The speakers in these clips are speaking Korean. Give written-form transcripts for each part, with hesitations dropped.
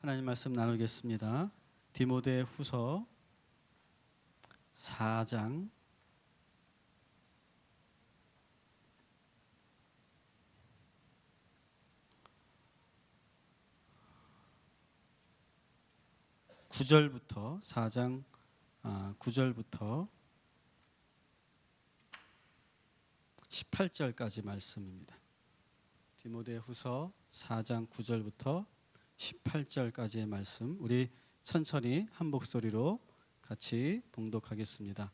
하나님 말씀 나누겠습니다. 디모데 후서 4장 9절부터 4장 9절부터 18절까지 말씀입니다. 디모데 후서 4장 9절부터 18절까지의 말씀, 우리 천천히 한 목소리로 같이 봉독하겠습니다.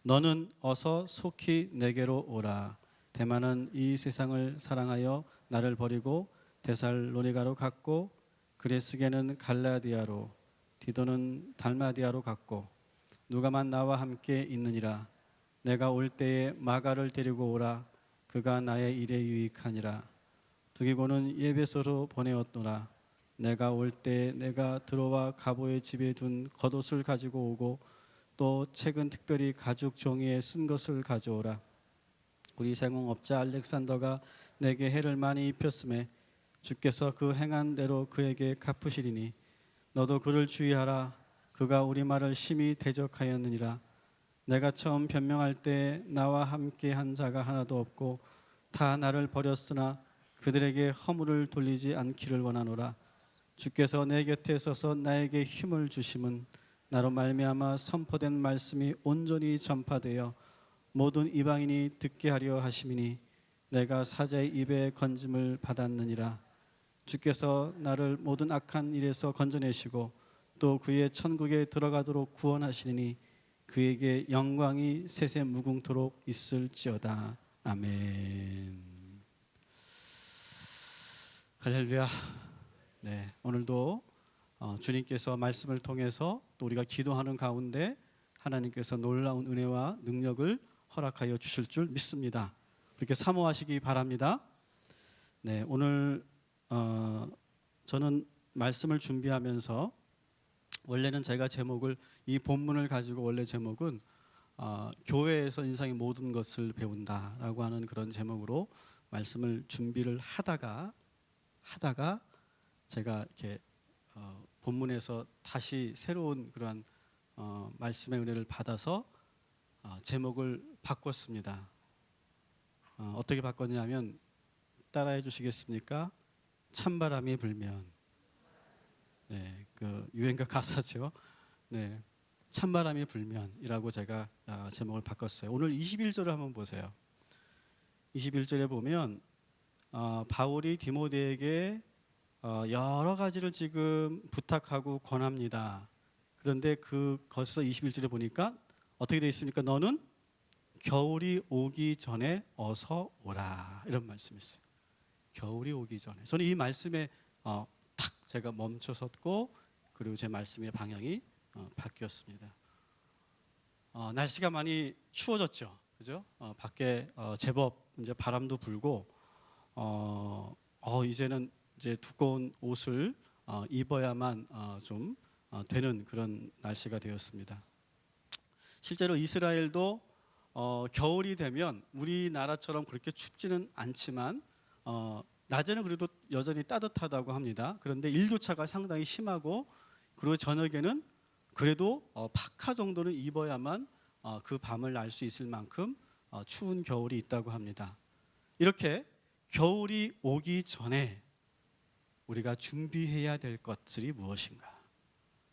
너는 어서 속히 내게로 오라. 데마는 이 세상을 사랑하여 나를 버리고 데살로니가로 갔고, 그레스게는 갈라디아로, 디도는 달마디아로 갔고, 누가만 나와 함께 있느니라. 내가 올 때에 마가를 데리고 오라. 그가 나의 일에 유익하니라. 두기고는 예배소로 보내었노라. 내가 올 때 내가 드로와 가보의 집에 둔 겉옷을 가지고 오고, 또 책은 특별히 가죽 종이에 쓴 것을 가져오라. 우리 생홍업자 알렉산더가 내게 해를 많이 입혔음에 주께서 그 행한 대로 그에게 갚으시리니 너도 그를 주의하라. 그가 우리 말을 심히 대적하였느니라. 내가 처음 변명할 때 나와 함께 한 자가 하나도 없고 다 나를 버렸으나 그들에게 허물을 돌리지 않기를 원하노라. 주께서 내 곁에 서서 나에게 힘을 주심은 나로 말미암아 선포된 말씀이 온전히 전파되어 모든 이방인이 듣게 하려 하심이니 내가 사자의 입에 건짐을 받았느니라. 주께서 나를 모든 악한 일에서 건져내시고 또 그의 천국에 들어가도록 구원하시니 그에게 영광이 세세 무궁토록 있을지어다. 아멘. 할렐루야. 네, 오늘도 주님께서 말씀을 통해서 또 우리가 기도하는 가운데 하나님께서 놀라운 은혜와 능력을 허락하여 주실 줄 믿습니다. 그렇게 사모하시기 바랍니다. 네, 오늘 저는 말씀을 준비하면서 원래는 제가 제목을, 이 본문을 가지고 원래 제목은 교회에서 인생의 모든 것을 배운다라고 하는 그런 제목으로 말씀을 준비를 하다가 제가 이렇게 본문에서 다시 새로운 그러한 말씀의 은혜를 받아서 제목을 바꿨습니다. 어떻게 바꿨냐면, 따라해 주시겠습니까? 찬바람이 불면. 네, 그 유행가 가사죠. 네, 찬바람이 불면이라고 제가 제목을 바꿨어요. 오늘 21절을 한번 보세요. 21절에 보면 바울이 디모데에게 여러 가지를 지금 부탁하고 권합니다. 그런데 그것에서 21절에 보니까 어떻게 되어 있습니까? 너는 겨울이 오기 전에 어서 오라, 이런 말씀이 있어요. 겨울이 오기 전에. 저는 이 말씀에 탁 제가 멈춰섰고, 그리고 제 말씀의 방향이 바뀌었습니다. 날씨가 많이 추워졌죠, 그죠? 밖에 제법 이제 바람도 불고, 이제는 이제 두꺼운 옷을 입어야만 좀 되는 그런 날씨가 되었습니다. 실제로 이스라엘도 겨울이 되면 우리나라처럼 그렇게 춥지는 않지만 낮에는 그래도 여전히 따뜻하다고 합니다. 그런데 일교차가 상당히 심하고, 그리고 저녁에는 그래도 파카 정도는 입어야만 그 밤을 날 수 있을 만큼 추운 겨울이 있다고 합니다. 이렇게 겨울이 오기 전에 우리가 준비해야 될 것들이 무엇인가?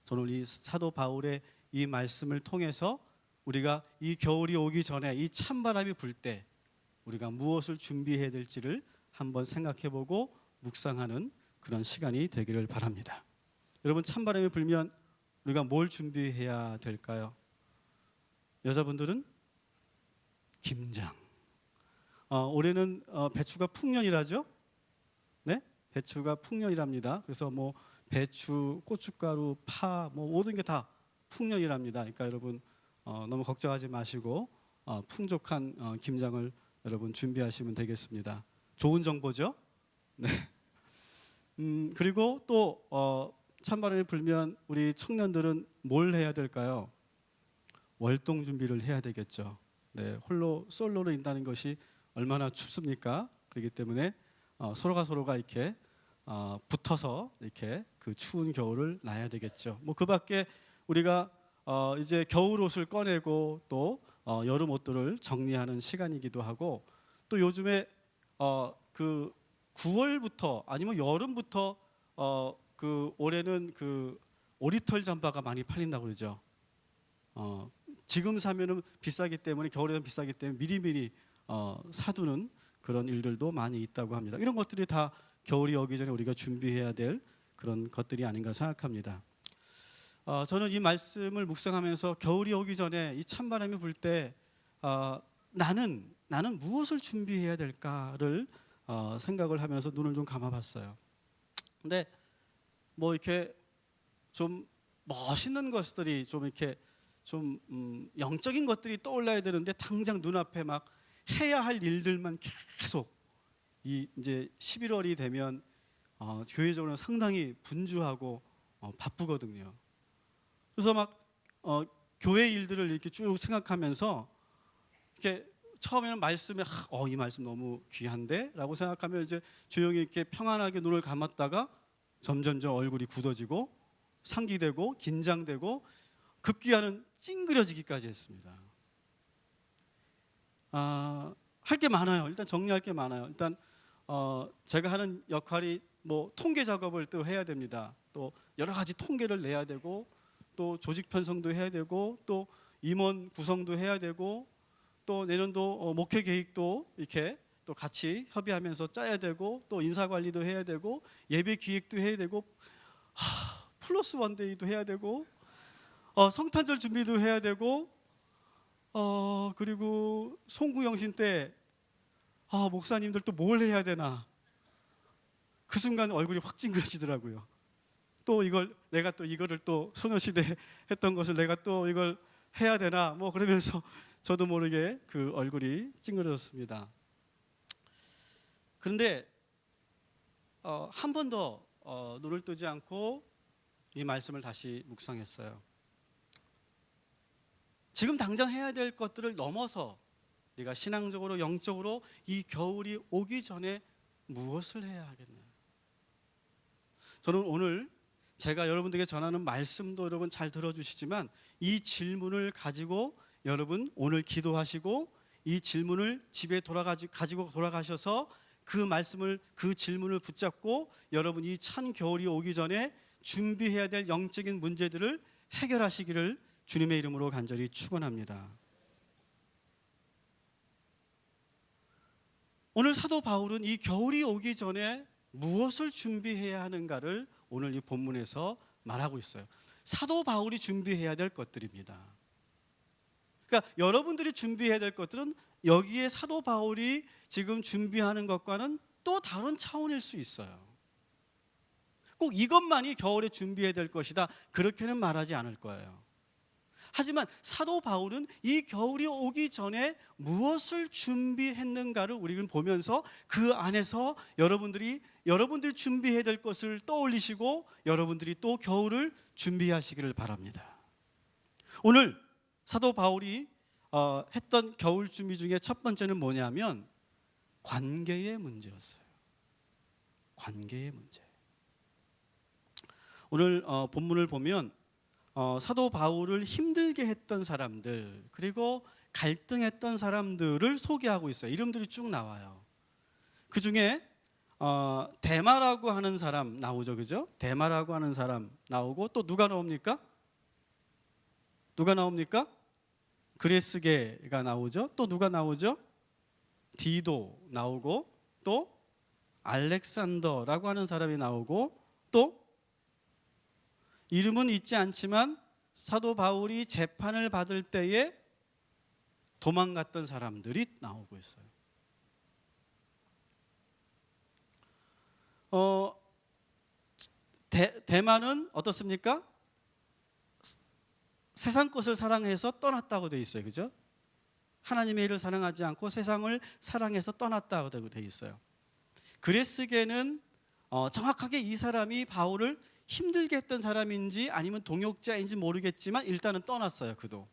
저는 이 사도 바울의 이 말씀을 통해서 우리가 이 겨울이 오기 전에, 이 찬바람이 불 때 우리가 무엇을 준비해야 될지를 한번 생각해보고 묵상하는 그런 시간이 되기를 바랍니다. 여러분, 찬바람이 불면 우리가 뭘 준비해야 될까요? 여자분들은 김장. 올해는 배추가 풍년이라죠? 네? 배추가 풍년이랍니다. 그래서 뭐 배추, 고춧가루, 파, 뭐 모든 게 다 풍년이랍니다. 그러니까 여러분 너무 걱정하지 마시고 풍족한 김장을 여러분 준비하시면 되겠습니다. 좋은 정보죠? 네. 그리고 또 찬바람이 불면 우리 청년들은 뭘 해야 될까요? 월동 준비를 해야 되겠죠. 네, 솔로로 있다는 것이 얼마나 춥습니까? 그렇기 때문에 서로가 이렇게 붙어서 이렇게 그 추운 겨울을 나야 되겠죠. 뭐 그밖에 우리가 이제 겨울 옷을 꺼내고 또 여름 옷들을 정리하는 시간이기도 하고, 또 요즘에 그 9월부터 아니면 여름부터 그 올해는 그 오리털 잠바가 많이 팔린다고 그러죠. 지금 사면은 비싸기 때문에, 겨울에는 비싸기 때문에 미리미리 사두는 그런 일들도 많이 있다고 합니다. 이런 것들이 다 겨울이 오기 전에 우리가 준비해야 될 그런 것들이 아닌가 생각합니다. 저는 이 말씀을 묵상하면서 겨울이 오기 전에 이 찬바람이 불 때 나는 무엇을 준비해야 될까를 생각을 하면서 눈을 좀 감아봤어요. 근데 뭐 이렇게 좀 멋있는 것들이 좀 이렇게 좀 영적인 것들이 떠올라야 되는데, 당장 눈앞에 막 해야 할 일들만 계속 이제 11월이 되면 교회적으로 상당히 분주하고 바쁘거든요. 그래서 막 교회 일들을 이렇게 쭉 생각하면서 이렇게 처음에는 말씀에 이 말씀 너무 귀한데 라고 생각하면 이제 조용히 이렇게 평안하게 눈을 감았다가 점점점 얼굴이 굳어지고 상기되고 긴장되고 급기야는 찡그려지기까지 했습니다. 할 게 많아요. 일단 정리할 게 많아요. 일단 제가 하는 역할이 뭐 통계 작업을 또 해야 됩니다. 또 여러 가지 통계를 내야 되고, 또 조직 편성도 해야 되고, 또 임원 구성도 해야 되고, 또 내년도 목회 계획도 이렇게 또 같이 협의하면서 짜야 되고, 또 인사 관리도 해야 되고, 예배 기획도 해야 되고, 플러스 원데이도 해야 되고, 성탄절 준비도 해야 되고, 그리고 송구영신 때 목사님들 또 뭘 해야 되나, 그 순간 얼굴이 확 찡그러지더라고요. 또 내가 또 이거를 또 소녀시대 했던 것을 내가 또 이걸 해야 되나, 뭐 그러면서 저도 모르게 그 얼굴이 찡그러졌습니다. 그런데 한 번 더 눈을 뜨지 않고 이 말씀을 다시 묵상했어요. 지금 당장 해야 될 것들을 넘어서 네가 신앙적으로 영적으로 이 겨울이 오기 전에 무엇을 해야 하겠나. 저는 오늘 제가 여러분들에게 전하는 말씀도 여러분 잘 들어주시지만, 이 질문을 가지고 여러분 오늘 기도하시고 이 질문을 집에 가지고 돌아가셔서 그 말씀을, 그 질문을 붙잡고 여러분 이 찬 겨울이 오기 전에 준비해야 될 영적인 문제들을 해결하시기를 주님의 이름으로 간절히 축원합니다. 오늘 사도 바울은 이 겨울이 오기 전에 무엇을 준비해야 하는가를 오늘 이 본문에서 말하고 있어요. 사도 바울이 준비해야 될 것들입니다. 그러니까 여러분들이 준비해야 될 것들은 여기에 사도 바울이 지금 준비하는 것과는 또 다른 차원일 수 있어요. 꼭 이것만이 겨울에 준비해야 될 것이다, 그렇게는 말하지 않을 거예요. 하지만 사도 바울은 이 겨울이 오기 전에 무엇을 준비했는가를 우리는 보면서 그 안에서 여러분들이 준비해야 될 것을 떠올리시고 여러분들이 또 겨울을 준비하시기를 바랍니다. 오늘 사도 바울이 했던 겨울 준비 중에 첫 번째는 뭐냐면 관계의 문제였어요. 관계의 문제. 오늘 본문을 보면 사도 바울을 힘들게 했던 사람들, 그리고 갈등했던 사람들을 소개하고 있어요. 이름들이 쭉 나와요. 그 중에 데마라고 하는 사람 나오죠, 그죠? 데마라고 하는 사람 나오고, 또 누가 나옵니까? 그레스게가 나오죠. 또 누가 나오죠? 디도 나오고, 또 알렉산더라고 하는 사람이 나오고, 또 이름은 있지 않지만 사도 바울이 재판을 받을 때에 도망갔던 사람들이 나오고 있어요. 데마는 어떻습니까? 세상 것을 사랑해서 떠났다고 되어 있어요, 그죠? 하나님의 일을 사랑하지 않고 세상을 사랑해서 떠났다고 되어 있어요. 그레스게는 정확하게 이 사람이 바울을 힘들게 했던 사람인지 아니면 동역자인지 모르겠지만 일단은 떠났어요. 그도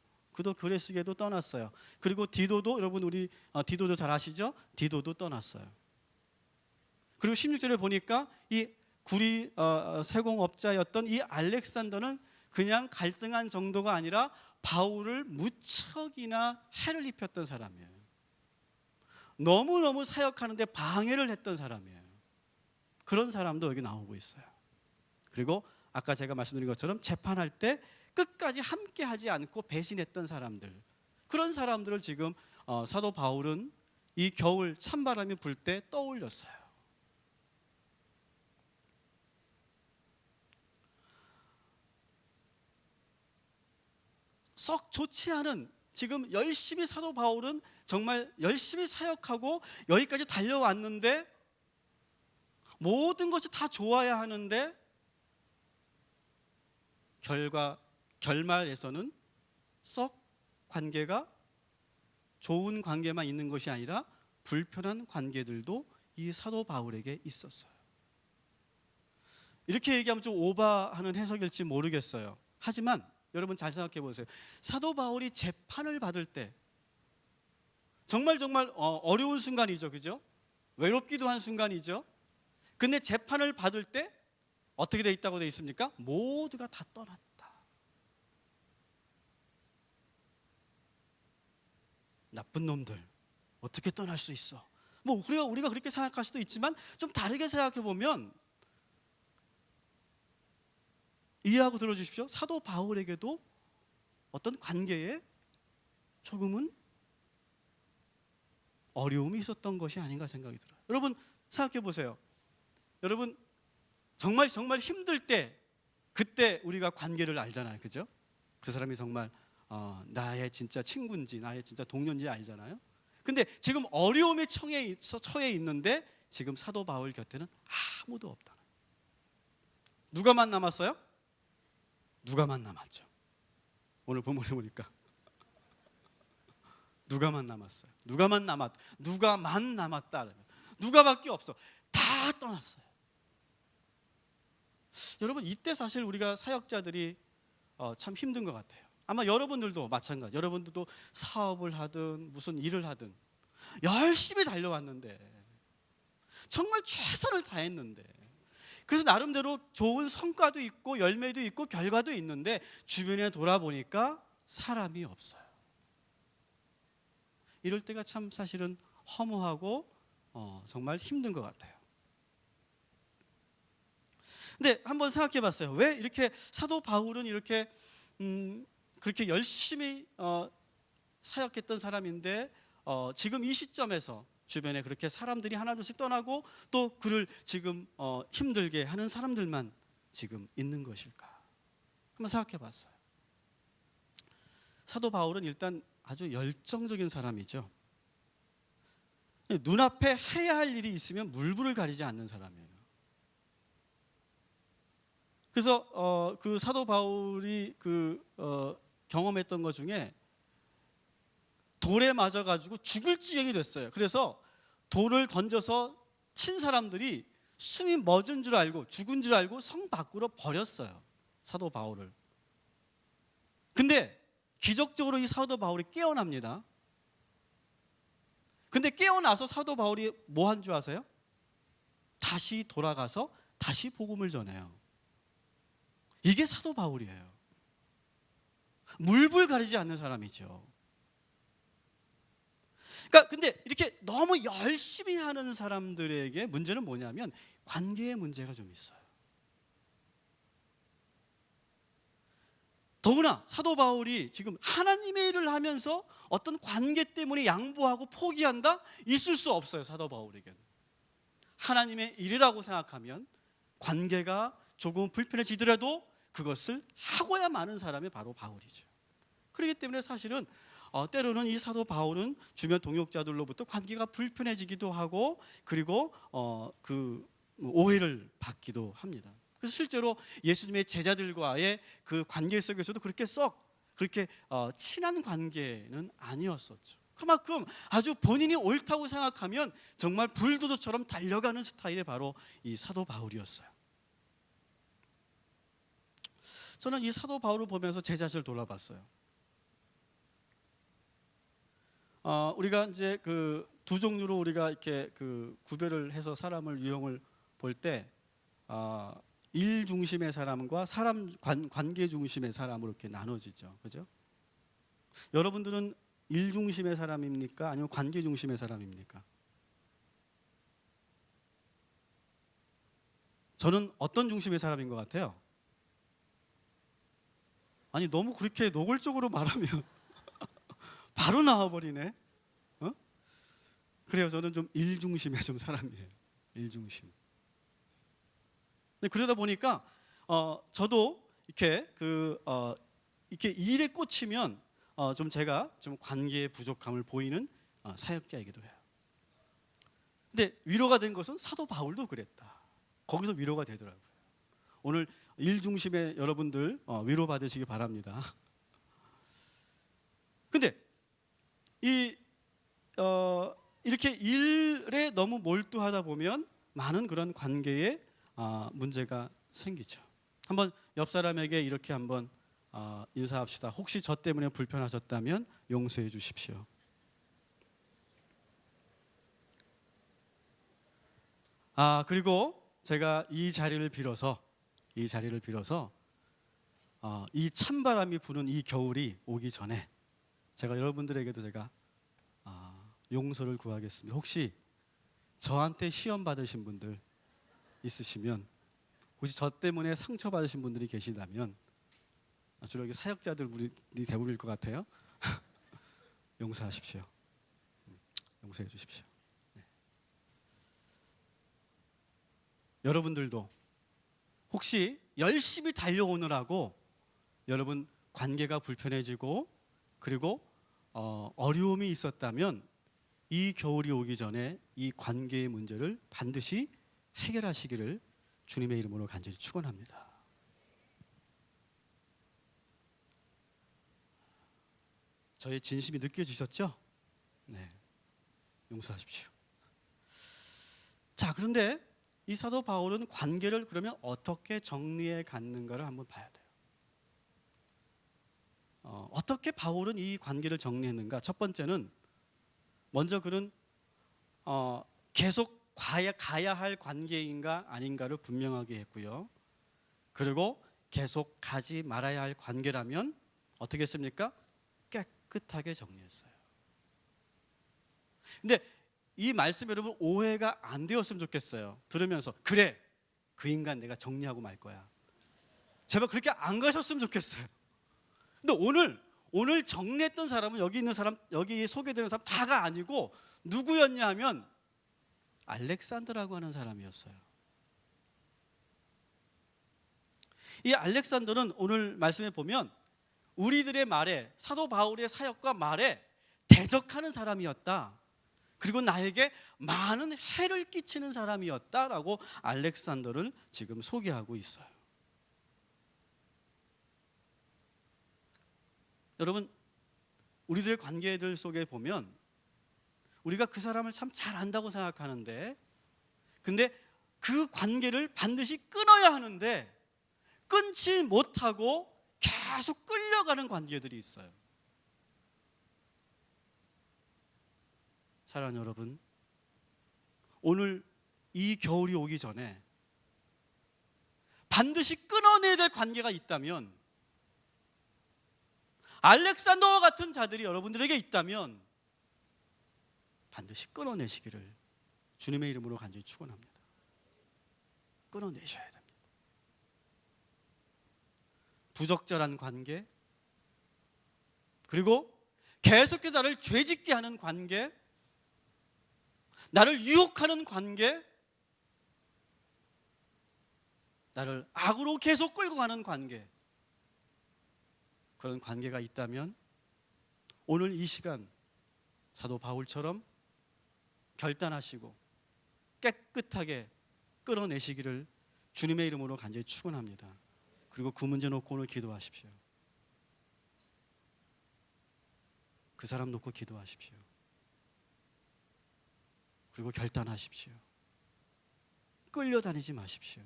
그레스게도 떠났어요. 그리고 디도도, 여러분 우리 디도도 잘 아시죠? 디도도 떠났어요. 그리고 16절에 보니까 이 구리 세공업자였던 이 알렉산더는 그냥 갈등한 정도가 아니라 바울을 무척이나 해를 입혔던 사람이에요. 너무너무 사역하는데 방해를 했던 사람이에요. 그런 사람도 여기 나오고 있어요. 그리고 아까 제가 말씀드린 것처럼 재판할 때 끝까지 함께하지 않고 배신했던 사람들, 그런 사람들을 지금 사도 바울은 이 겨울 찬바람이 불 때 떠올렸어요. 썩 좋지 않은, 지금 열심히 사도 바울은 정말 열심히 사역하고 여기까지 달려왔는데 모든 것이 다 좋아야 하는데 결말에서는 썩 관계가 좋은 관계만 있는 것이 아니라 불편한 관계들도 이 사도 바울에게 있었어요. 이렇게 얘기하면 좀 오버하는 해석일지 모르겠어요. 하지만 여러분 잘 생각해 보세요. 사도 바울이 재판을 받을 때 정말 어려운 순간이죠, 그죠? 외롭기도 한 순간이죠. 근데 재판을 받을 때 어떻게 돼 있다고 돼 있습니까? 모두가 다 떠났다. 나쁜 놈들 어떻게 떠날 수 있어? 뭐 우리가 그렇게 생각할 수도 있지만 좀 다르게 생각해 보면 이해하고 들어주십시오. 사도 바울에게도 어떤 관계에 조금은 어려움이 있었던 것이 아닌가 생각이 들어요. 여러분 생각해 보세요. 여러분 정말 힘들 때 그때 우리가 관계를 알잖아요, 그죠? 그 사람이 정말 나의 진짜 친구인지 나의 진짜 동료인지 알잖아요. 근데 지금 어려움에 처해 있는데 지금 사도 바울 곁에는 아무도 없다. 누가만 남았어요? 누가만 남았죠. 오늘 본문에 보니까 누가만 남았어요. 누가만 남았다. 누가밖에 없어. 다 떠났어요. 여러분 이때 사실 우리가 사역자들이 참 힘든 것 같아요. 아마 여러분들도 마찬가지. 여러분들도 사업을 하든 무슨 일을 하든 열심히 달려왔는데 정말 최선을 다했는데 그래서 나름대로 좋은 성과도 있고 열매도 있고 결과도 있는데 주변에 돌아보니까 사람이 없어요. 이럴 때가 참 사실은 허무하고 정말 힘든 것 같아요. 근데 한번 생각해 봤어요. 왜 이렇게 사도 바울은 이렇게 그렇게 열심히 사역했던 사람인데 지금 이 시점에서 주변에 그렇게 사람들이 하나둘씩 떠나고 또 그를 지금 힘들게 하는 사람들만 지금 있는 것일까? 한번 생각해 봤어요. 사도 바울은 일단 아주 열정적인 사람이죠. 눈앞에 해야 할 일이 있으면 물불을 가리지 않는 사람이에요. 그래서 그 사도 바울이 경험했던 것 중에 돌에 맞아가지고 죽을 지경이 됐어요. 그래서 돌을 던져서 친 사람들이 숨이 멎은 줄 알고 죽은 줄 알고 성 밖으로 버렸어요, 사도 바울을. 근데 기적적으로 이 사도 바울이 깨어납니다. 근데 깨어나서 사도 바울이 뭐 한 줄 아세요? 다시 돌아가서 다시 복음을 전해요. 이게 사도 바울이에요. 물불 가리지 않는 사람이죠. 그러니까 근데 이렇게 너무 열심히 하는 사람들에게 문제는 뭐냐면 관계의 문제가 좀 있어요. 더구나 사도 바울이 지금 하나님의 일을 하면서 어떤 관계 때문에 양보하고 포기한다? 있을 수 없어요, 사도 바울에게는. 하나님의 일이라고 생각하면 관계가 조금 불편해지더라도 그것을 하고야 마는 사람이 바로 바울이죠. 그렇기 때문에 사실은 때로는 이 사도 바울은 주변 동역자들로부터 관계가 불편해지기도 하고 그리고 그 오해를 받기도 합니다. 그래서 실제로 예수님의 제자들과의 그 관계 속에서도 그렇게 친한 관계는 아니었었죠. 그만큼 아주 본인이 옳다고 생각하면 정말 불도저처럼 달려가는 스타일이 바로 이 사도 바울이었어요. 저는 이 사도 바울을 보면서 제 자신을 돌아봤어요. 우리가 이제 그 두 종류로 우리가 이렇게 그 구별을 해서 사람을 유형을 볼 때 일 중심의 사람과 사람 관계 중심의 사람으로 이렇게 나눠지죠. 그죠? 여러분들은 일 중심의 사람입니까? 아니면 관계 중심의 사람입니까? 저는 어떤 중심의 사람인 것 같아요? 아니, 너무 그렇게 노골적으로 말하면 바로 나와버리네. 어? 그래요. 저는 좀 일 중심의 좀 사람이에요. 일 중심. 그러다 보니까 저도 이렇게 이렇게 일에 꽂히면 좀 제가 좀 관계의 부족함을 보이는 사역자이기도 해요. 근데 위로가 된 것은 사도 바울도 그랬다. 거기서 위로가 되더라고요. 오늘 일 중심의 여러분들 위로 받으시기 바랍니다. 근데 이렇게 일에 너무 몰두하다 보면 많은 그런 관계에 문제가 생기죠. 한번 옆 사람에게 이렇게 한번 인사합시다. 혹시 저 때문에 불편하셨다면 용서해 주십시오. 그리고 제가 이 자리를 빌어서 이 찬바람이 부는 이 겨울이 오기 전에 제가 여러분들에게도 제가 용서를 구하겠습니다. 혹시 저한테 시험 받으신 분들 있으시면, 혹시 저 때문에 상처 받으신 분들이 계시다면, 주로 여기 사역자들이 대부분일 것 같아요. 용서하십시오. 용서해 주십시오. 네. 여러분들도 혹시 열심히 달려오느라고 여러분 관계가 불편해지고 그리고 어려움이 있었다면 이 겨울이 오기 전에 이 관계의 문제를 반드시 해결하시기를 주님의 이름으로 간절히 축원합니다. 저의 진심이 느껴지셨죠? 네, 용서하십시오. 자, 그런데 이 사도 바울은 관계를 그러면 어떻게 정리해 갔는가를 한번 봐야 돼요. 어떻게 바울은 이 관계를 정리했는가? 첫 번째는 먼저 그는 계속 가야 할 관계인가 아닌가를 분명하게 했고요. 그리고 계속 가지 말아야 할 관계라면 어떻게 했습니까? 깨끗하게 정리했어요. 근데 이 말씀 여러분 오해가 안 되었으면 좋겠어요. 들으면서 그래, 그 인간 내가 정리하고 말 거야. 제발 그렇게 안 가셨으면 좋겠어요. 근데 오늘 정리했던 사람은 여기 있는 사람, 여기 소개되는 사람 다가 아니고 누구였냐 하면 알렉산더라고 하는 사람이었어요. 이 알렉산더는 오늘 말씀에 보면 우리들의 말에, 사도 바울의 사역과 말에 대적하는 사람이었다. 그리고 나에게 많은 해를 끼치는 사람이었다라고 알렉산더를 지금 소개하고 있어요. 여러분, 우리들의 관계들 속에 보면 우리가 그 사람을 참 잘 안다고 생각하는데, 근데 그 관계를 반드시 끊어야 하는데 끊지 못하고 계속 끌려가는 관계들이 있어요. 사랑하는 여러분, 오늘 이 겨울이 오기 전에 반드시 끊어내야 될 관계가 있다면, 알렉산더와 같은 자들이 여러분들에게 있다면 반드시 끊어내시기를 주님의 이름으로 간절히 축원합니다. 끊어내셔야 됩니다. 부적절한 관계, 그리고 계속해서 나를 죄짓게 하는 관계, 나를 유혹하는 관계, 나를 악으로 계속 끌고 가는 관계, 그런 관계가 있다면 오늘 이 시간 사도 바울처럼 결단하시고 깨끗하게 끌어내시기를 주님의 이름으로 간절히 축원합니다. 그리고 그 문제 놓고 오늘 기도하십시오. 그 사람 놓고 기도하십시오. 그리고 결단하십시오. 끌려다니지 마십시오.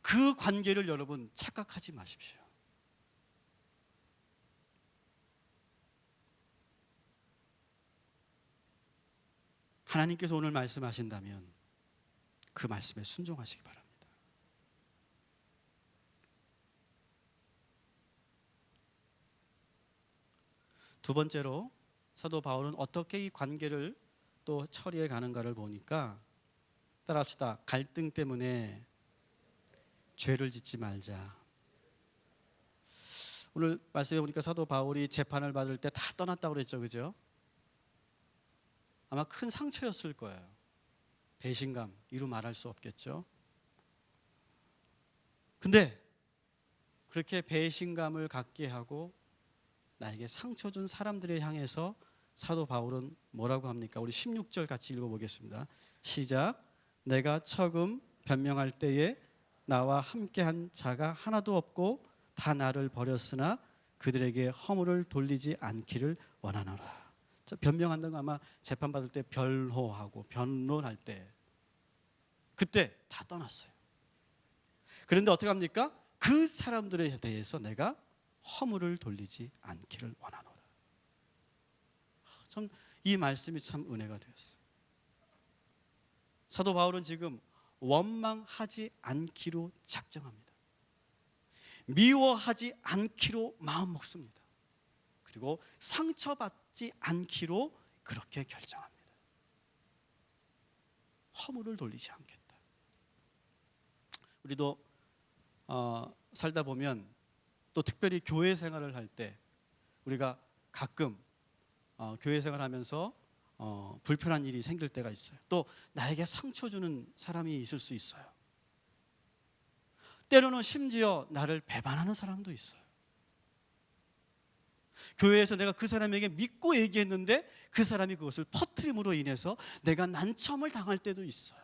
그 관계를 여러분 착각하지 마십시오. 하나님께서 오늘 말씀하신다면 그 말씀에 순종하시기 바랍니다. 두 번째로 사도 바울은 어떻게 이 관계를 또 처리해 가는가를 보니까, 따라합시다. 갈등 때문에 죄를 짓지 말자. 오늘 말씀해 보니까 사도 바울이 재판을 받을 때 다 떠났다고 그랬죠, 그죠? 아마 큰 상처였을 거예요. 배신감, 이루 말할 수 없겠죠. 근데 그렇게 배신감을 갖게 하고 나에게 상처 준 사람들에 향해서 사도 바울은 뭐라고 합니까? 우리 16절 같이 읽어보겠습니다. 시작. 내가 처음 변명할 때에 나와 함께한 자가 하나도 없고 다 나를 버렸으나 그들에게 허물을 돌리지 않기를 원하노라. 변명한다는 건 아마 재판받을 때 변호하고 변론할 때, 그때 다 떠났어요. 그런데 어떻게 합니까? 그 사람들에 대해서 내가 허물을 돌리지 않기를 원하노라. 참 이 말씀이 참 은혜가 되었어요. 사도 바울은 지금 원망하지 않기로 작정합니다. 미워하지 않기로 마음 먹습니다. 그리고 상처받지 않기로 그렇게 결정합니다. 허물을 돌리지 않겠다. 우리도 살다 보면, 또 특별히 교회 생활을 할 때 우리가 가끔 교회 생활하면서 불편한 일이 생길 때가 있어요. 또 나에게 상처 주는 사람이 있을 수 있어요. 때로는 심지어 나를 배반하는 사람도 있어요. 교회에서 내가 그 사람에게 믿고 얘기했는데 그 사람이 그것을 퍼뜨림으로 인해서 내가 난처함을 당할 때도 있어요.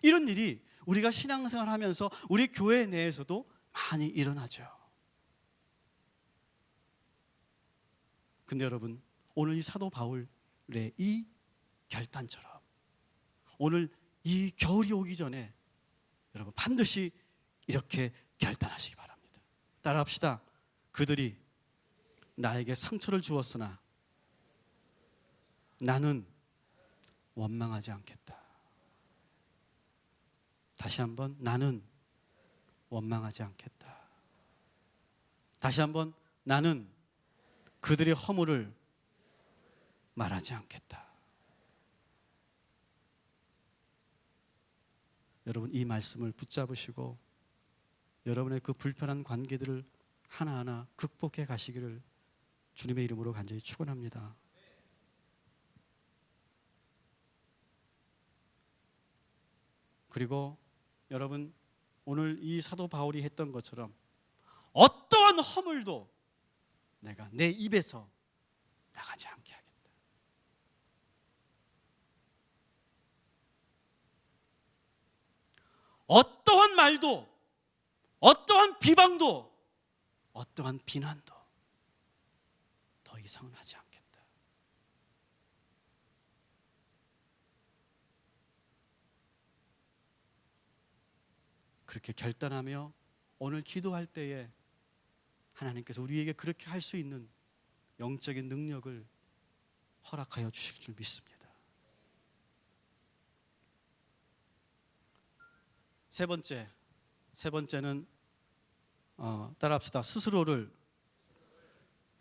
이런 일이 우리가 신앙생활 하면서 우리 교회 내에서도 많이 일어나죠. 근데 여러분, 오늘 이 사도 바울의 이 결단처럼 오늘 이 겨울이 오기 전에 여러분 반드시 이렇게 결단하시기 바랍니다. 따라합시다. 그들이 나에게 상처를 주었으나 나는 원망하지 않겠다. 다시 한번, 나는 원망하지 않겠다. 다시 한번, 나는 그들의 허물을 말하지 않겠다. 여러분, 이 말씀을 붙잡으시고 여러분의 그 불편한 관계들을 하나하나 극복해 가시기를 주님의 이름으로 간절히 축원합니다. 그리고 여러분, 오늘 이 사도 바울이 했던 것처럼 어떠한 허물도 내가 내 입에서 나가지 않게 하겠다. 어떠한 말도, 어떠한 비방도, 어떠한 비난도 더 이상은 하지 않겠다. 그렇게 결단하며 오늘 기도할 때에 하나님께서 우리에게 그렇게 할 수 있는 영적인 능력을 허락하여 주실 줄 믿습니다. 세 번째는 따라합시다. 스스로를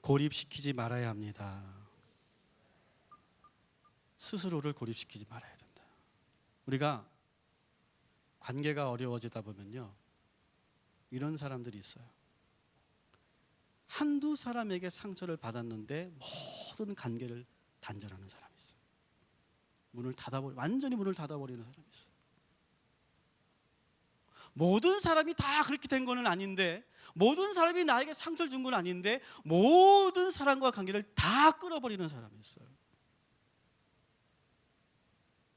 고립시키지 말아야 합니다. 스스로를 고립시키지 말아야 된다. 우리가 관계가 어려워지다 보면요, 이런 사람들이 있어요. 한두 사람에게 상처를 받았는데 모든 관계를 단절하는 사람이 있어요. 완전히 문을 닫아버리는 사람이 있어요. 모든 사람이 다 그렇게 된 건 아닌데, 모든 사람이 나에게 상처를 준 건 아닌데 모든 사람과 관계를 다 끊어버리는 사람이 있어요.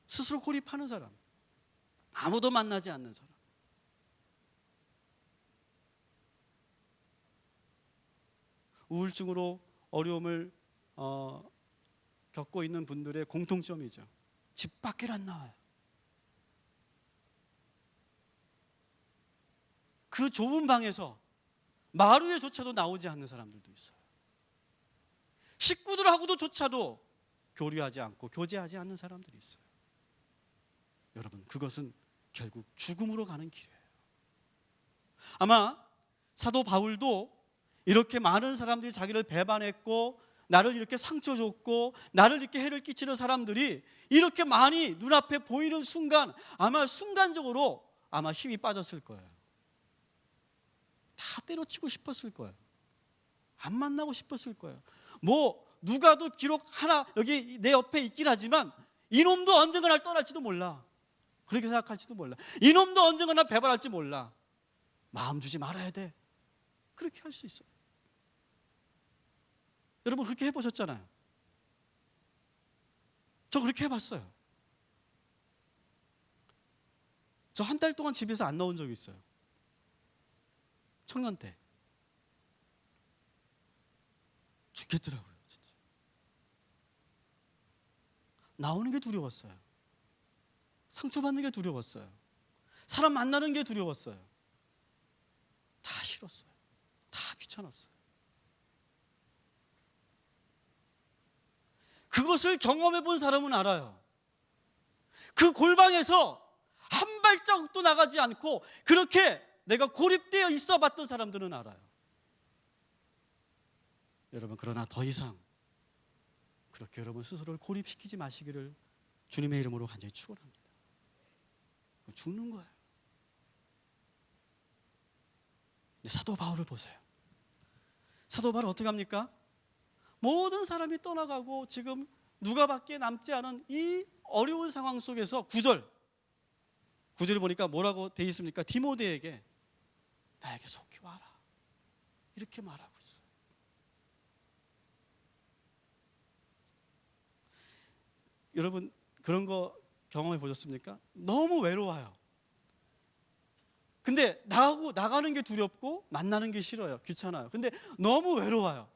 스스로 고립하는 사람, 아무도 만나지 않는 사람. 우울증으로 어려움을 겪고 있는 분들의 공통점이죠. 집 밖을 안 나와요. 그 좁은 방에서 마루에조차도 나오지 않는 사람들도 있어요. 식구들하고도 조차도 교류하지 않고 교제하지 않는 사람들이 있어요. 여러분, 그것은 결국 죽음으로 가는 길이에요. 아마 사도 바울도 이렇게 많은 사람들이 자기를 배반했고 나를 이렇게 상처 줬고 나를 이렇게 해를 끼치는 사람들이 이렇게 많이 눈앞에 보이는 순간 아마 순간적으로 아마 힘이 빠졌을 거예요. 다 때려치고 싶었을 거예요. 안 만나고 싶었을 거예요. 뭐 누가도 비록 하나 여기 내 옆에 있긴 하지만 이놈도 언젠가 날 떠날지도 몰라. 그렇게 생각할지도 몰라. 이놈도 언젠가 날 배반할지 몰라. 마음 주지 말아야 돼. 그렇게 할 수 있어요. 여러분 그렇게 해보셨잖아요. 저 그렇게 해봤어요. 저 한 달 동안 집에서 안 나온 적이 있어요. 청년 때. 죽겠더라고요. 진짜. 나오는 게 두려웠어요. 상처받는 게 두려웠어요. 사람 만나는 게 두려웠어요. 다 싫었어요. 다 귀찮았어요. 그것을 경험해 본 사람은 알아요. 그 골방에서 한 발자국도 나가지 않고 그렇게 내가 고립되어 있어 봤던 사람들은 알아요. 여러분, 그러나 더 이상 그렇게 여러분 스스로를 고립시키지 마시기를 주님의 이름으로 간절히 축원합니다. 죽는 거예요. 사도 바울을 보세요. 사도 바울 어떻게 합니까? 모든 사람이 떠나가고 지금 누가밖에 남지 않은 이 어려운 상황 속에서 9절을 보니까 뭐라고 돼 있습니까? 디모데에게 나에게 속히 와라, 이렇게 말하고 있어요. 여러분 그런 거 경험해 보셨습니까? 너무 외로워요. 근데 나가는 게 두렵고 만나는 게 싫어요. 귀찮아요. 근데 너무 외로워요.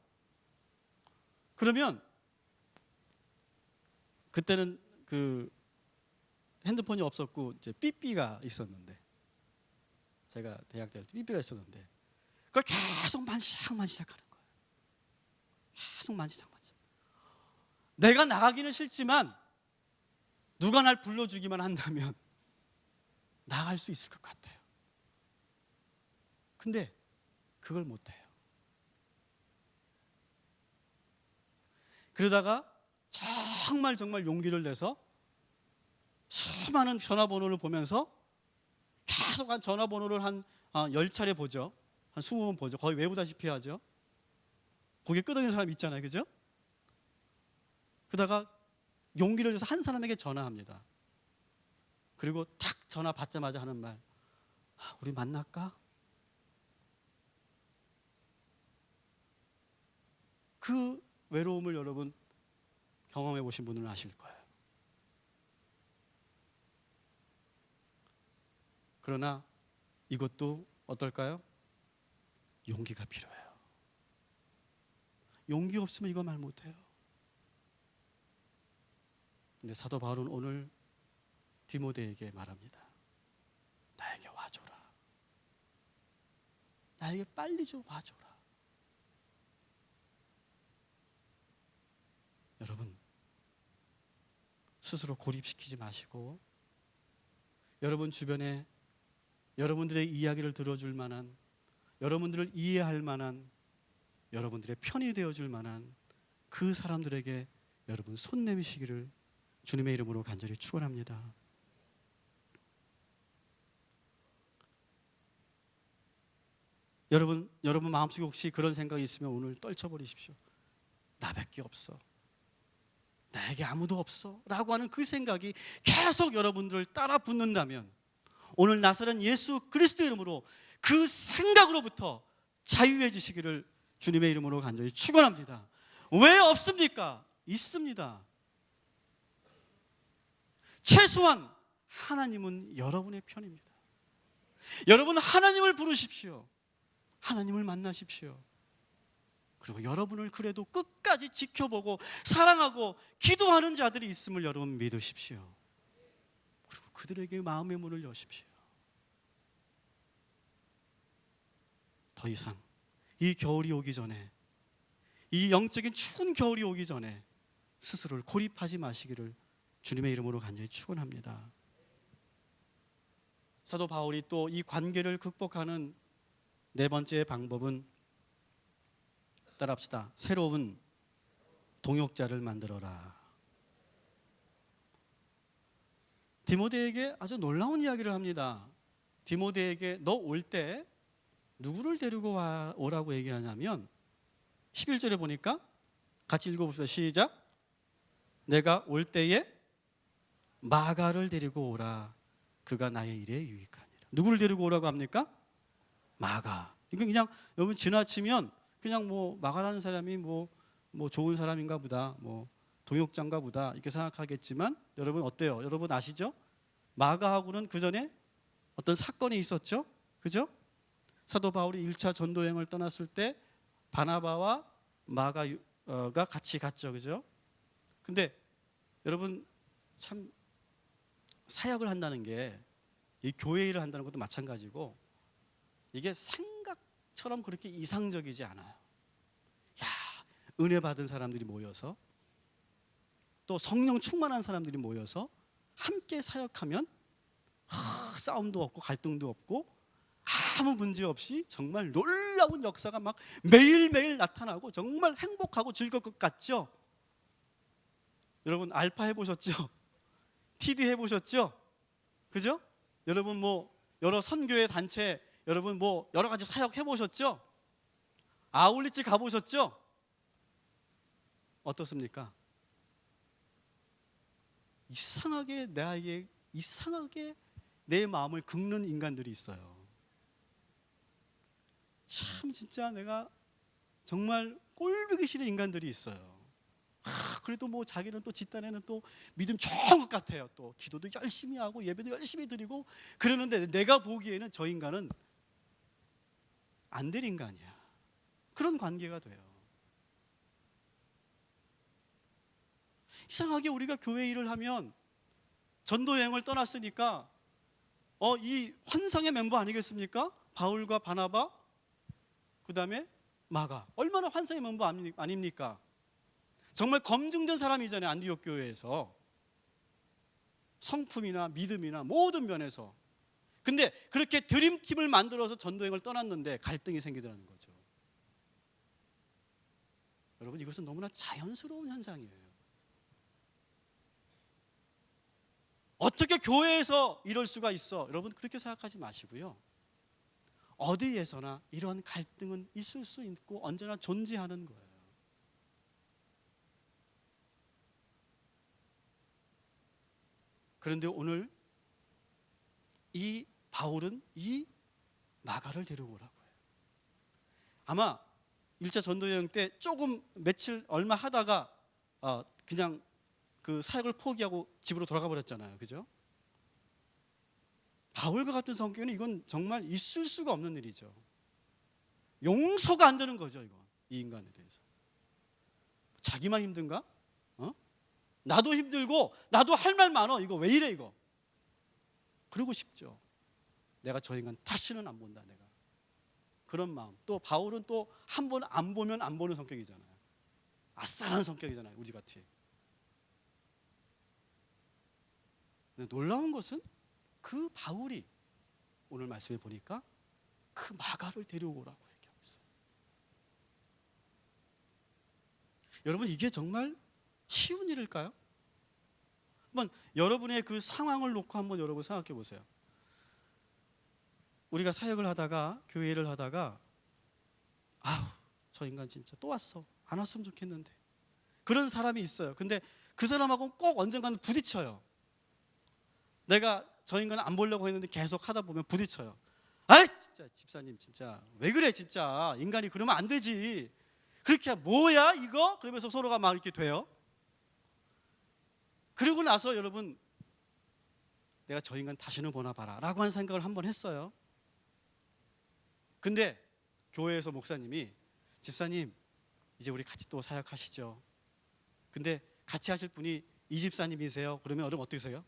그러면 그때는 그 핸드폰이 없었고 이제 삐삐가 있었는데, 제가 대학 때 삐삐가 있었는데 그걸 계속 만지작하는 거예요. 계속 만지작. 내가 나가기는 싫지만 누가 날 불러주기만 한다면 나갈 수 있을 것 같아요. 근데 그걸 못해요. 그러다가 정말 용기를 내서 수많은 전화번호를 보면서 계속 한 전화번호를 한 10차례 보죠. 한 20번 보죠. 거의 외우다시피 하죠. 고개 끄덕이는 사람 있잖아요. 그죠? 그러다가 용기를 내서 한 사람에게 전화합니다. 그리고 탁 전화 받자마자 하는 말, 우리 만날까? 그 외로움을 여러분 경험해 보신 분들은 아실 거예요. 그러나 이것도 어떨까요? 용기가 필요해요. 용기 없으면 이거 말 못해요. 근데 사도 바울은 오늘 디모데에게 말합니다. 나에게 와줘라. 나에게 빨리 좀 와줘라. 여러분, 스스로 고립시키지 마시고 여러분 주변에 여러분들의 이야기를 들어줄 만한, 여러분들을 이해할 만한, 여러분들의 편이 되어줄 만한 그 사람들에게 여러분 손 내미시기를 주님의 이름으로 간절히 축원합니다. 여러분 마음속에 혹시 그런 생각이 있으면 오늘 떨쳐버리십시오. 나밖에 없어, 나에게 아무도 없어 라고 하는 그 생각이 계속 여러분들을 따라 붙는다면 오늘 나사렛 예수 그리스도의 이름으로 그 생각으로부터 자유해지시기를 주님의 이름으로 간절히 축원합니다. 왜 없습니까? 있습니다. 최소한 하나님은 여러분의 편입니다. 여러분 하나님을 부르십시오. 하나님을 만나십시오. 그리고 여러분을 그래도 끝까지 지켜보고 사랑하고 기도하는 자들이 있음을 여러분 믿으십시오. 그리고 그들에게 마음의 문을 여십시오. 더 이상 이 겨울이 오기 전에, 이 영적인 추운 겨울이 오기 전에 스스로를 고립하지 마시기를 주님의 이름으로 간절히 축원합니다. 사도 바울이 또 이 관계를 극복하는 네 번째 방법은, 따라합시다. 새로운 동역자를 만들어라. 디모데에게 아주 놀라운 이야기를 합니다. 디모데에게 너 올 때 누구를 데리고 오라고 얘기하냐면 11절에 보니까 같이 읽어봅시다. 시작. 내가 올 때에 마가를 데리고 오라. 그가 나의 일에 유익하니라. 누구를 데리고 오라고 합니까? 마가. 이거 그냥 여러분 지나치면 그냥 뭐 마가라는 사람이 뭐 좋은 사람인가 보다, 뭐 동역자인가 보다 이렇게 생각하겠지만, 여러분 어때요? 여러분 아시죠? 마가하고는 그 전에 어떤 사건이 있었죠? 그죠? 사도 바울이 1차 전도 여행을 떠났을 때 바나바와 마가가 같이 갔죠. 그죠? 근데 여러분 참 사역을 한다는 게 이 교회 일을 한다는 것도 마찬가지고 이게 생각처럼 그렇게 이상적이지 않아요. 야, 은혜 받은 사람들이 모여서 또 성령 충만한 사람들이 모여서 함께 사역하면 싸움도 없고 갈등도 없고 아무 문제 없이 정말 놀라운 역사가 막 매일매일 나타나고 정말 행복하고 즐거울 것 같죠? 여러분 알파 해보셨죠? TD 해보셨죠? 그죠? 여러분 뭐 여러 선교회 단체 여러분 뭐 여러 가지 사역 해보셨죠? 아울리치 가보셨죠? 어떻습니까? 이상하게 내 마음을 긁는 인간들이 있어요. 참 진짜 내가 정말 꼴보기 싫은 인간들이 있어요. 그래도 뭐 자기는 또 집단에는 또 믿음 좋은 것 같아요. 또 기도도 열심히 하고 예배도 열심히 드리고 그러는데 내가 보기에는 저 인간은 안 될 인간이야. 그런 관계가 돼요. 이상하게 우리가 교회 일을 하면 전도 여행을 떠났으니까 이 환상의 멤버 아니겠습니까? 바울과 바나바, 그 다음에 마가. 얼마나 환상의 멤버 아닙니까? 정말 검증된 사람이잖아요. 안디옥 교회에서 성품이나 믿음이나 모든 면에서. 근데 그렇게 드림팀을 만들어서 전도여행을 떠났는데 갈등이 생기더라는 거죠. 여러분 이것은 너무나 자연스러운 현상이에요. 어떻게 교회에서 이럴 수가 있어? 여러분 그렇게 생각하지 마시고요. 어디에서나 이런 갈등은 있을 수 있고 언제나 존재하는 거예요. 그런데 오늘 이 바울은 이 마가를 데리고 오라고 해요. 아마 1차 전도여행 때 조금 며칠 얼마 하다가 그냥 그 사역을 포기하고 집으로 돌아가 버렸잖아요. 그죠? 바울과 같은 성격은 이건 정말 있을 수가 없는 일이죠. 용서가 안 되는 거죠. 이건 이 인간에 대해서. 자기만 힘든가? 나도 힘들고 나도 할 말 많어. 이거 왜 이래 이거? 그러고 싶죠. 내가 저 인간 다시는 안 본다. 내가 그런 마음. 또 바울은 또 한 번 안 보면 안 보는 성격이잖아요. 아싸라는 성격이잖아요. 우리 같이. 놀라운 것은 그 바울이 오늘 말씀에 보니까 그 마가를 데려오라고 얘기하고 있어요. 여러분 이게 정말 쉬운 일일까요? 한번 여러분의 그 상황을 놓고 한번 여러분 생각해 보세요. 우리가 사역을 하다가 교회 일을 하다가 저 인간 진짜 또 왔어. 안 왔으면 좋겠는데. 그런 사람이 있어요. 근데 그 사람하고 꼭 언젠가는 부딪혀요. 내가 저 인간을 안 보려고 했는데 계속 하다 보면 부딪혀요. 아이 진짜 집사님 진짜 왜 그래 진짜 인간이 그러면 안 되지. 그렇게 뭐야 이거? 그러면서 서로가 막 이렇게 돼요. 그러고 나서 여러분 내가 저 인간 다시는 보나 봐라 라고 한 생각을 한번 했어요. 근데 교회에서 목사님이 집사님 이제 우리 같이 또 사역하시죠. 근데 같이 하실 분이 이 집사님이세요. 그러면 여러분 어떻게 하세요?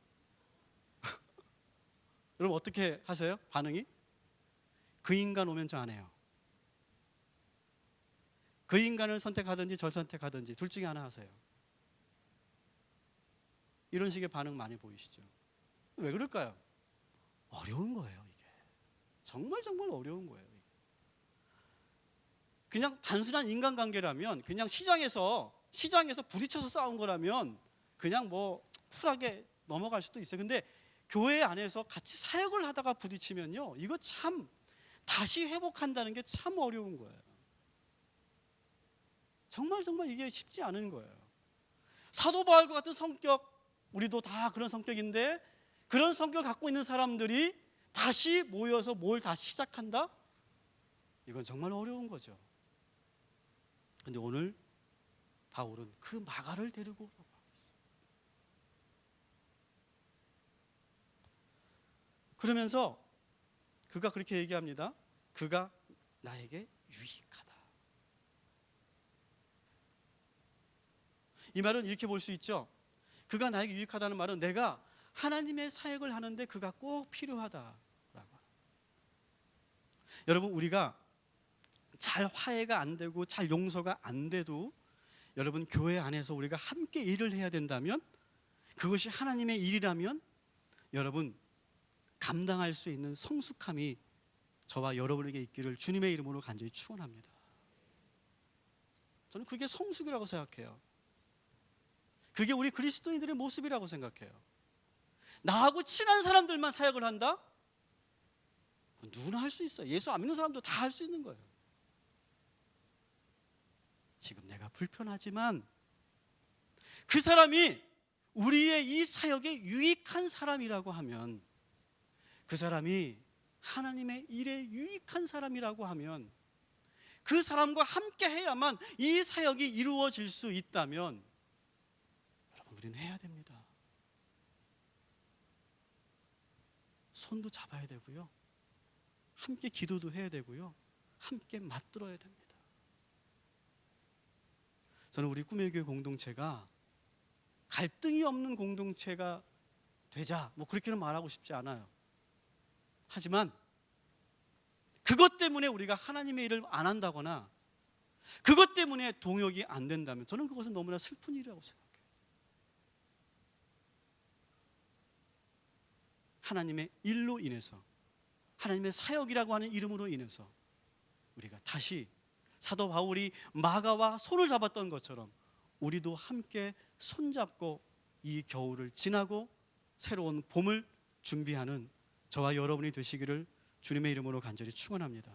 여러분 어떻게 하세요? 반응이? 그 인간 오면 저 안 해요. 그 인간을 선택하든지 저 선택하든지 둘 중에 하나 하세요. 이런 식의 반응 많이 보이시죠? 왜 그럴까요? 어려운 거예요, 이게. 정말 어려운 거예요. 이게. 그냥 단순한 인간관계라면, 그냥 시장에서 부딪혀서 싸운 거라면 그냥 뭐 쿨하게 넘어갈 수도 있어요. 근데 교회 안에서 같이 사역을 하다가 부딪히면요, 이거 참 다시 회복한다는 게 참 어려운 거예요. 정말 이게 쉽지 않은 거예요. 사도 바울과 같은 성격, 우리도 다 그런 성격인데, 그런 성격을 갖고 있는 사람들이 다시 모여서 뭘 다시 시작한다? 이건 정말 어려운 거죠. 근데 오늘 바울은 그 마가를 데리고 오라고 하고 있어요. 그러면서 그가 그렇게 얘기합니다. 그가 나에게 유익하다. 이 말은 이렇게 볼 수 있죠. 그가 나에게 유익하다는 말은 내가 하나님의 사역을 하는데 그가 꼭 필요하다라고. 여러분, 우리가 잘 화해가 안 되고 잘 용서가 안 돼도 여러분, 교회 안에서 우리가 함께 일을 해야 된다면, 그것이 하나님의 일이라면 여러분, 감당할 수 있는 성숙함이 저와 여러분에게 있기를 주님의 이름으로 간절히 축원합니다. 저는 그게 성숙이라고 생각해요. 그게 우리 그리스도인들의 모습이라고 생각해요. 나하고 친한 사람들만 사역을 한다? 누구나 할 수 있어요. 예수 안 믿는 사람도 다 할 수 있는 거예요. 지금 내가 불편하지만 그 사람이 우리의 이 사역에 유익한 사람이라고 하면, 그 사람이 하나님의 일에 유익한 사람이라고 하면, 그 사람과 함께 해야만 이 사역이 이루어질 수 있다면 여러분, 우리는 해야 됩니다. 손도 잡아야 되고요, 함께 기도도 해야 되고요, 함께 맞들어야 됩니다. 저는 우리 꿈의 교회 공동체가 갈등이 없는 공동체가 되자, 뭐 그렇게는 말하고 싶지 않아요. 하지만 그것 때문에 우리가 하나님의 일을 안 한다거나 그것 때문에 동역이 안 된다면 저는 그것은 너무나 슬픈 일이라고 생각해요. 하나님의 일로 인해서, 하나님의 사역이라고 하는 이름으로 인해서 우리가 다시 사도 바울이 마가와 손을 잡았던 것처럼 우리도 함께 손잡고 이 겨울을 지나고 새로운 봄을 준비하는 저와 여러분이 되시기를 주님의 이름으로 간절히 축원합니다.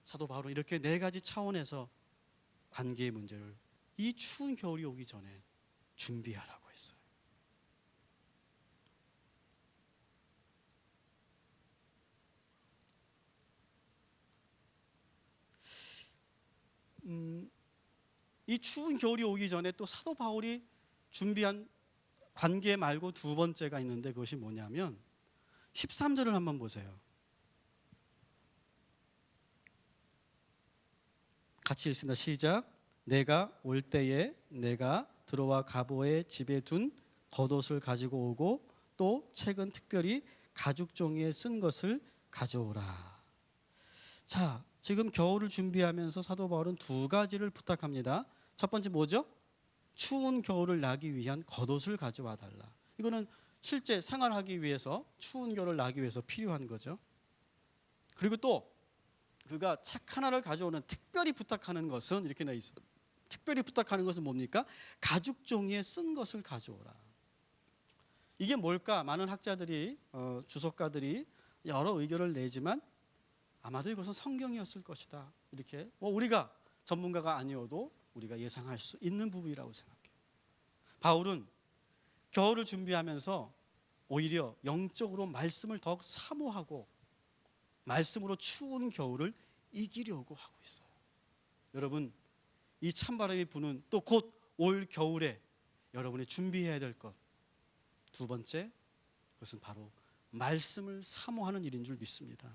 사도 바울은 이렇게 네 가지 차원에서 관계의 문제를 이 추운 겨울이 오기 전에 준비하라고 했어요. 이 추운 겨울이 오기 전에 또 사도 바울이 준비한 관계 말고 두 번째가 있는데, 그것이 뭐냐면 13절을 한번 보세요. 같이 읽습니다. 시작. 내가 올 때에 내가 들어와 가보의 집에 둔 겉옷을 가지고 오고 또 책은 특별히 가죽 종이에 쓴 것을 가져오라. 자, 지금 겨울을 준비하면서 사도 바울은 두 가지를 부탁합니다. 첫 번째 뭐죠? 추운 겨울을 나기 위한 겉옷을 가져와 달라. 이거는 실제 생활하기 위해서, 추운 겨울을 나기 위해서 필요한 거죠. 그리고 또 그가 책 하나를 가져오는, 특별히 부탁하는 것은 이렇게 돼 있어요. 특별히 부탁하는 것은 뭡니까? 가죽 종이에 쓴 것을 가져오라. 이게 뭘까? 많은 학자들이, 주석가들이 여러 의견을 내지만 아마도 이것은 성경이었을 것이다. 이렇게 우리가 전문가가 아니어도 우리가 예상할 수 있는 부분이라고 생각해요. 바울은 겨울을 준비하면서 오히려 영적으로 말씀을 더욱 사모하고 말씀으로 추운 겨울을 이기려고 하고 있어요. 여러분, 이 찬바람이 부는 또 곧 올 겨울에 여러분이 준비해야 될 것, 두 번째, 그것은 바로 말씀을 사모하는 일인 줄 믿습니다.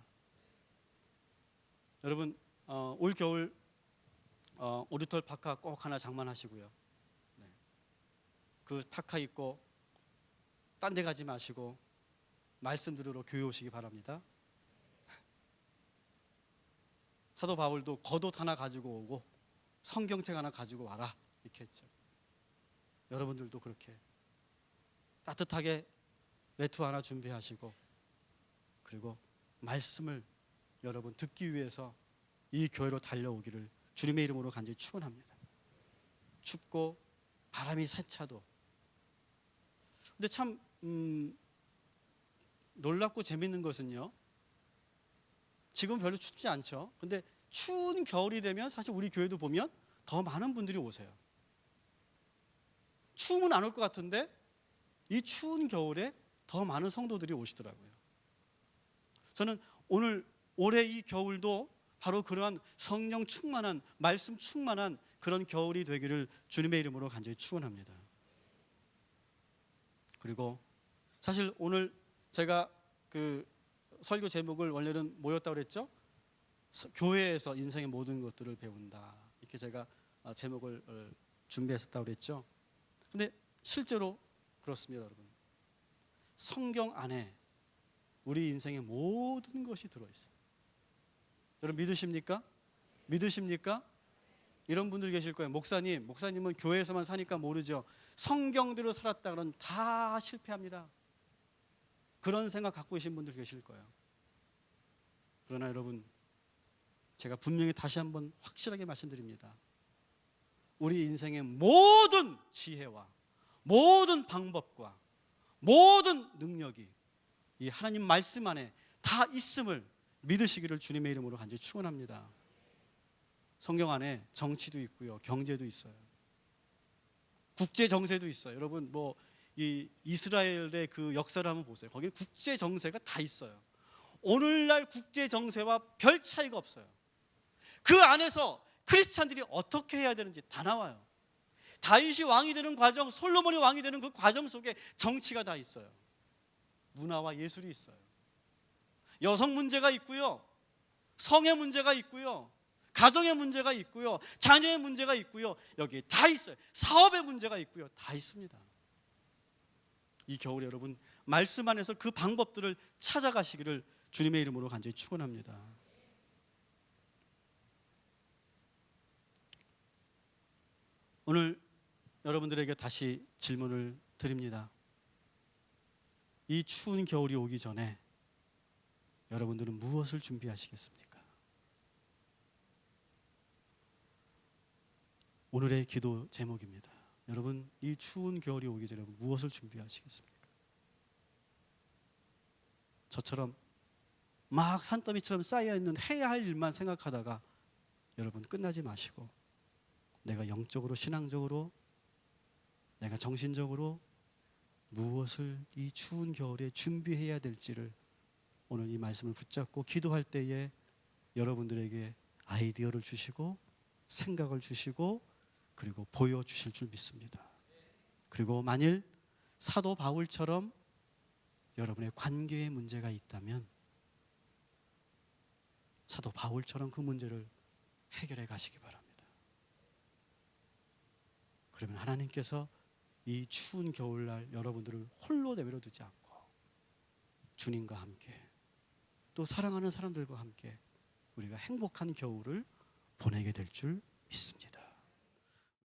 여러분, 올 겨울 오리털 파카 꼭 하나 장만하시고요. 네. 그 파카 입고 딴 데 가지 마시고 말씀 들으러 교회 오시기 바랍니다. 사도 바울도 겉옷 하나 가지고 오고 성경책 하나 가지고 와라 이렇게 했죠. 여러분들도 그렇게 따뜻하게 외투 하나 준비하시고, 그리고 말씀을 여러분 듣기 위해서 이 교회로 달려오기를 주님의 이름으로 간절히 축원합니다. 춥고 바람이 세차도. 근데 참 놀랍고 재밌는 것은요, 지금 별로 춥지 않죠. 근데 추운 겨울이 되면 사실 우리 교회도 보면 더 많은 분들이 오세요. 추우면 안 올 것 같은데 이 추운 겨울에 더 많은 성도들이 오시더라고요. 저는 올해 이 겨울도 바로 그러한 성령 충만한, 말씀 충만한 그런 겨울이 되기를 주님의 이름으로 간절히 축원합니다. 그리고 사실 오늘 제가 그 설교 제목을 원래는 뭐였다고 그랬죠? 교회에서 인생의 모든 것들을 배운다, 이렇게 제가 제목을 준비했었다고 그랬죠. 근데 실제로 그렇습니다. 여러분, 성경 안에 우리 인생의 모든 것이 들어있어요. 여러분 믿으십니까? 믿으십니까? 이런 분들 계실 거예요. 목사님은 교회에서만 사니까 모르죠. 성경대로 살았다 그러면 다 실패합니다. 그런 생각 갖고 계신 분들 계실 거예요. 그러나 여러분, 제가 분명히 다시 한번 확실하게 말씀드립니다. 우리 인생의 모든 지혜와 모든 방법과 모든 능력이 이 하나님 말씀 안에 다 있음을 믿으시기를 주님의 이름으로 간절히 축원합니다. 성경 안에 정치도 있고요, 경제도 있어요, 국제 정세도 있어요. 여러분 이 이스라엘의 그 역사를 한번 보세요. 거기 국제 정세가 다 있어요. 오늘날 국제 정세와 별 차이가 없어요. 그 안에서 크리스찬들이 어떻게 해야 되는지 다 나와요. 다윗이 왕이 되는 과정, 솔로몬이 왕이 되는 그 과정 속에 정치가 다 있어요. 문화와 예술이 있어요. 여성 문제가 있고요, 성의 문제가 있고요, 가정의 문제가 있고요, 자녀의 문제가 있고요, 여기 다 있어요. 사업의 문제가 있고요, 다 있습니다. 이 겨울에 여러분 말씀 안에서 그 방법들을 찾아가시기를 주님의 이름으로 간절히 축원합니다. 오늘 여러분들에게 다시 질문을 드립니다. 이 추운 겨울이 오기 전에 여러분들은 무엇을 준비하시겠습니까? 오늘의 기도 제목입니다. 여러분, 이 추운 겨울이 오기 전에 무엇을 준비하시겠습니까? 저처럼 막 산더미처럼 쌓여있는 해야 할 일만 생각하다가 여러분 끝나지 마시고, 내가 영적으로, 신앙적으로, 내가 정신적으로 무엇을 이 추운 겨울에 준비해야 될지를 오늘 이 말씀을 붙잡고 기도할 때에 여러분들에게 아이디어를 주시고 생각을 주시고 그리고 보여주실 줄 믿습니다. 그리고 만일 사도 바울처럼 여러분의 관계에 문제가 있다면 사도 바울처럼 그 문제를 해결해 가시기 바랍니다. 그러면 하나님께서 이 추운 겨울날 여러분들을 홀로 내버려 두지 않고 주님과 함께 또 사랑하는 사람들과 함께 우리가 행복한 겨울을 보내게 될 줄 믿습니다.